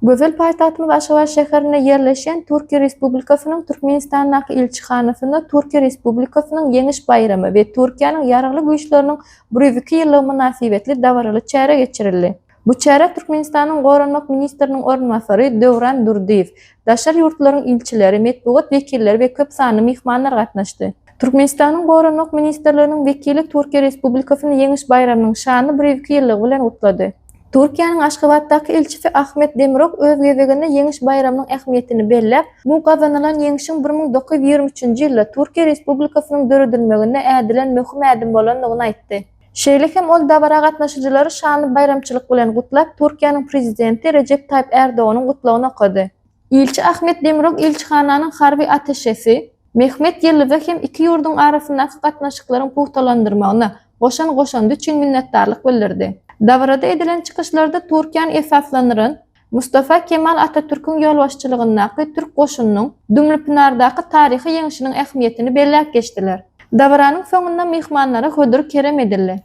Gözel paytahtymyz Aşgabat şäherine yerleşen Türkiýe Respublikasynyň Türkmenistanyň elçixanasyna Türkiýe Respublikasynyň Ýeňiş bayramy we Türkiýanyň ýaragly güýçleriniň 102 ýyllygy münasibetli dawraly çäre geçirildi. Bu çäre Türkmenistanyň Goranmak ministriniň ornmasary Döwran Durdiýew, daşar ýurtlaryň ilçileri, medeniýet wekilleri we köp sanly mihmanlar gatnaşdy. Türkmenistanyň Goranmak ministrliginiň wekili Türkiýe Respublikasynyň Ýeňiş bayramynyň şany 102 ýyllygy bilen gutlady. Türkiýanyň Aşgabatdaky elçisi Ahmet Demirok öz gezeginde Ýeňiş bayramynyň ähmiýetini belläp, bu gazanylan ýeňişiň 1923-nji ýylda Türkiýe Respublikasynyň döredilmegine ädilen möhüm ädim bolanlygyny aýtdy. Şeýle hem ol dawra gatnaşyjylary şany bayramçylyk bilen gutlap, Türkiýanyň prezidenti Recep Tayyip Erdoganyň gutlawyny okady. Elçi Ahmet Demirok elçixananyň harby ateşesi Mehmet Ýylyza hem iki ýurduň arasyndaky gatnaşyklaryň puhtalandyrmagyna goşan üçin minnetdarlyk bildirdi. Davrada edilen çıkışlarda Türkiýanyň esaslanyryn Mustafa Kemal Atatürk'ün ýolbaşçylygyndaky Türk goşunynyň Dümlüpınardaky taryhy ýeňişiniň ähmiýetini belläp geçdiler. Davranyň soňunda mihmanlara hödür kerem edildi.